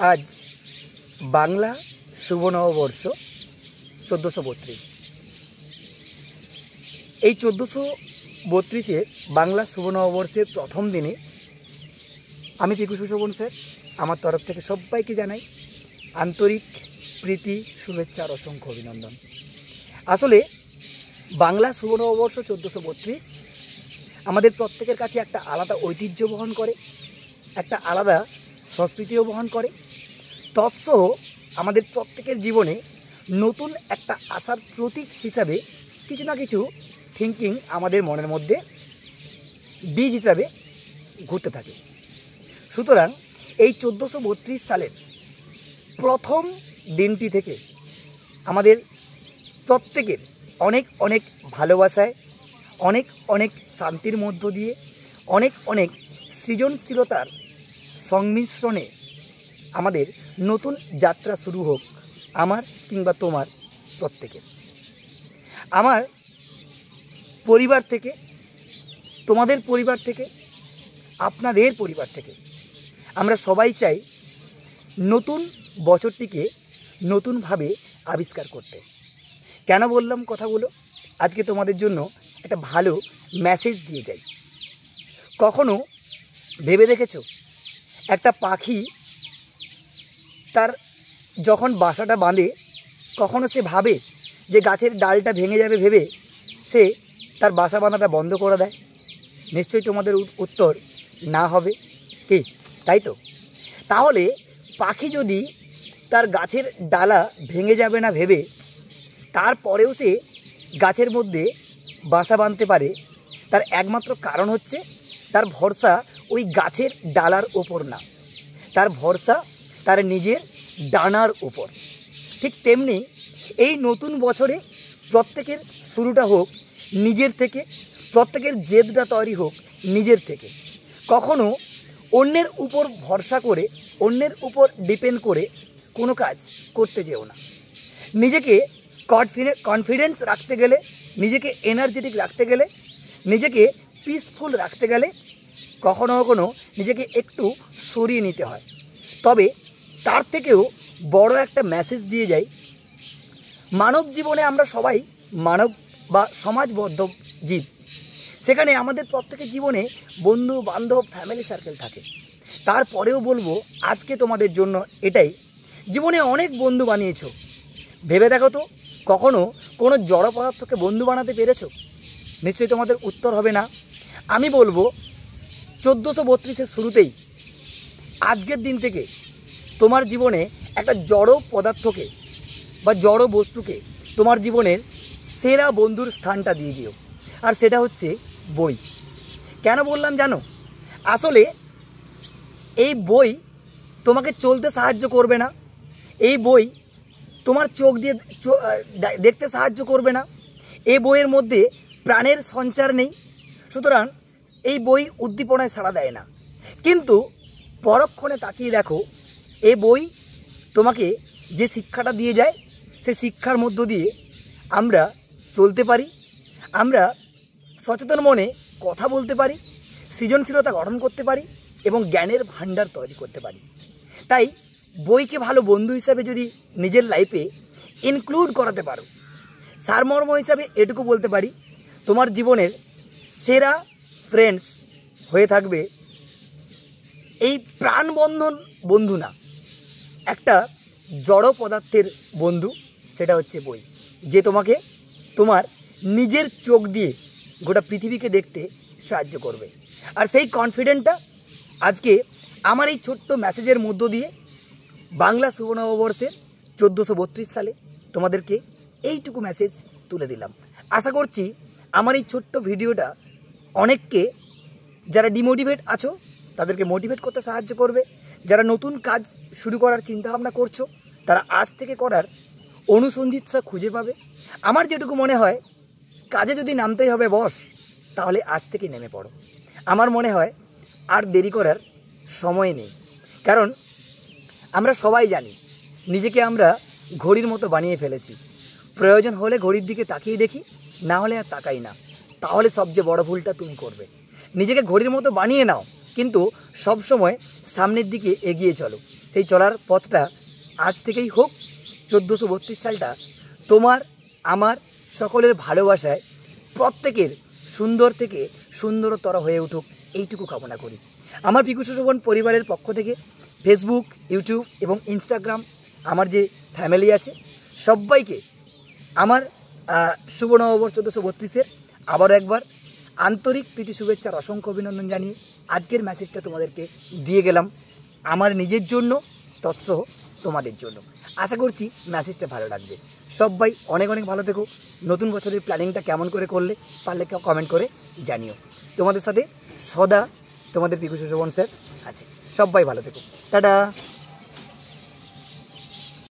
আজ বাংলা শুভ নববর্ষ 1432। এই 1432-এর বাংলা শুভ নববর্ষের প্রথম দিনে আমি পিকু সুশোভন স্যার আমার তরফ থেকে সবাইকে জানাই আন্তরিক প্রীতি, শুভেচ্ছা আর অসংখ্য অভিনন্দন। আসলে বাংলা শুভ নববর্ষ 1432 আমাদের প্রত্যেকের কাছে একটা আলাদা ঐতিহ্য বহন করে, একটা আলাদা সংস্কৃতিও বহন করে। তৎসহ আমাদের প্রত্যেকের জীবনে নতুন একটা আশার প্রতীক হিসাবে কিছু না কিছু থিঙ্কিং আমাদের মনের মধ্যে বীজ হিসাবে ঘুরতে থাকে। সুতরাং এই 1432 সালের প্রথম দিনটি থেকে আমাদের প্রত্যেকের অনেক অনেক ভালোবাসায়, অনেক অনেক শান্তির মধ্য দিয়ে, অনেক অনেক সৃজনশীলতার সংমিশ্রণে আমাদের নতুন যাত্রা শুরু হোক, আমার কিংবা তোমার প্রত্যেকের। আমার পরিবার থেকে, তোমাদের পরিবার থেকে, আপনাদের পরিবার থেকে আমরা সবাই চাই নতুন বছরটিকে নতুনভাবে আবিষ্কার করতে। কেন বললাম কথাগুলো? আজকে তোমাদের জন্য একটা ভালো মেসেজ দিয়ে যাই। কখনো ভেবে দেখেছো একটা পাখি তার যখন বাসাটা বাঁধে, কখনো সে ভাবে যে গাছের ডালটা ভেঙে যাবে ভেবে সে তার বাসা বাঁধাটা বন্ধ করে দেয়? নিশ্চয়ই তোমাদের উত্তর না হবে কি, তাই তো? তাহলে পাখি যদি তার গাছের ডালা ভেঙে যাবে না ভেবে তারপরেও সে গাছের মধ্যে বাসা বাঁধতে পারে, তার একমাত্র কারণ হচ্ছে তার ভরসা ওই গাছের ডালার ওপর না, তার ভরসা তার নিজের ডানার ওপর। ঠিক তেমনি এই নতুন বছরে প্রত্যেকের শুরুটা হোক নিজের থেকে, প্রত্যেকের জেদটা তৈরি হোক নিজের থেকে। কখনো অন্যের উপর ভরসা করে, অন্যের উপর ডিপেন্ড করে কোনো কাজ করতে যেও না। নিজেকে কনফিডেন্স রাখতে গেলে, নিজেকে এনার্জেটিক রাখতে গেলে, নিজেকে পিসফুল রাখতে গেলে কখনো কখনো নিজেকে একটু সরিয়ে নিতে হয়। তবে তার থেকেও বড় একটা মেসেজ দিয়ে যাই, মানব জীবনে আমরা সবাই মানব বা সমাজবদ্ধ জীব। সেখানে আমাদের প্রত্যেকের জীবনে বন্ধু বান্ধব, ফ্যামিলি সার্কেল থাকে। তারপরেও বলবো আজকে তোমাদের জন্য এটাই, জীবনে অনেক বন্ধু বানিয়েছো, ভেবে দেখো তো কখনো কোনো জড় পদার্থকে বন্ধু বানাতে পেরেছো? নিশ্চয়ই তোমাদের উত্তর হবে না। আমি বলবো 1432-এর শুরুতেই আজকের দিন থেকে তোমার জীবনে একটা জড় পদার্থকে বা জড় বস্তুকে তোমার জীবনের সেরা বন্ধুর স্থানটা দিয়ে দিও, আর সেটা হচ্ছে বই। কেন বললাম জানো? আসলে এই বই তোমাকে চলতে সাহায্য করবে না, এই বই তোমার চোখ দিয়ে দেখতে সাহায্য করবে না, এই বইয়ের মধ্যে প্রাণের সঞ্চার নেই, সুতরাং এই বই উদ্দীপনায় সাড়া দেয় না। কিন্তু পরক্ষণে তাকিয়ে দেখো, এই বই তোমাকে যে শিক্ষাটা দিয়ে যায় সেই শিক্ষার মধ্য দিয়ে আমরা চলতে পারি, আমরা সচেতন মনে কথা বলতে পারি, সৃজনশীলতা গঠন করতে পারি এবং জ্ঞানের ভাণ্ডার তৈরি করতে পারি। তাই বইকে ভালো বন্ধু হিসাবে যদি নিজের লাইফে ইনক্লুড করাতে পারো, সারমর্ম হিসাবে এটুকু বলতে পারি, তোমার জীবনের সেরা ফ্রেন্ডস হয়ে থাকবে এই প্রাণবন্ধন বন্ধু না, একটা জড় পদার্থের বন্ধু, সেটা হচ্ছে বই, যে তোমাকে তোমার নিজের চোখ দিয়ে গোটা পৃথিবীকে দেখতে সাহায্য করবে। আর সেই কনফিডেন্টটা আজকে আমার এই ছোট্ট মেসেজের মধ্য দিয়ে বাংলা শুভ নববর্ষের 1432 সালে তোমাদেরকে এইটুকু মেসেজ তুলে দিলাম। আশা করছি আমার এই ছোট্ট ভিডিওটা অনেককে, যারা ডিমোটিভেট আছো তাদেরকে মোটিভেট করতে সাহায্য করবে, যারা নতুন কাজ শুরু করার চিন্তাভাবনা করছো তারা আজ থেকে করার অনুসন্ধিৎসা খুঁজে পাবে। আমার যেটুকু মনে হয়, কাজে যদি নামতেই হবে বস, তাহলে আজ থেকে নেমে পড়ো। আমার মনে হয় আর দেরি করার সময় নেই, কারণ আমরা সবাই জানি নিজেকে আমরা ঘড়ির মতো বানিয়ে ফেলেছি। প্রয়োজন হলে ঘড়ির দিকে তাকিয়ে দেখি, না হলে আর তাকাই না। তাহলে সবচেয়ে বড় ভুলটা তুমি করবে। নিজেকে ঘড়ির মতো বানিয়ে নাও, কিন্তু সব সময় সামনের দিকে এগিয়ে চলো। সেই চলার পথটা আজ থেকেই হোক 1432 সালটা তোমার আমার সকলের ভালোবাসায় প্রত্যেকের সুন্দর থেকে সুন্দরতর হয়ে উঠুক, এইটুকু কামনা করি। আমার পিকু সুশোভন পরিবারের পক্ষ থেকে ফেসবুক, ইউটিউব এবং ইনস্টাগ্রাম আমার যে ফ্যামিলি আছে সবাইকে আমার শুভ নববর্ষ 1432-এর আবারও একবার আন্তরিক প্রীতি শুভেচ্ছার অসংখ্য অভিনন্দন জানিয়ে আজকের মেসেজটা তোমাদেরকে দিয়ে গেলাম আমার নিজের জন্য, তৎসহ তোমাদের জন্য। আশা করছি মেসেজটা ভালো লাগবে। সবাই অনেক অনেক ভালো থেকো। নতুন বছরের প্ল্যানিংটা কেমন করে করলে পারলে কেউ কমেন্ট করে জানিও। তোমাদের সাথে সদা তোমাদের পিকু সুশোভন স্যার আছে। সবাই ভালো থেকো। টাটা।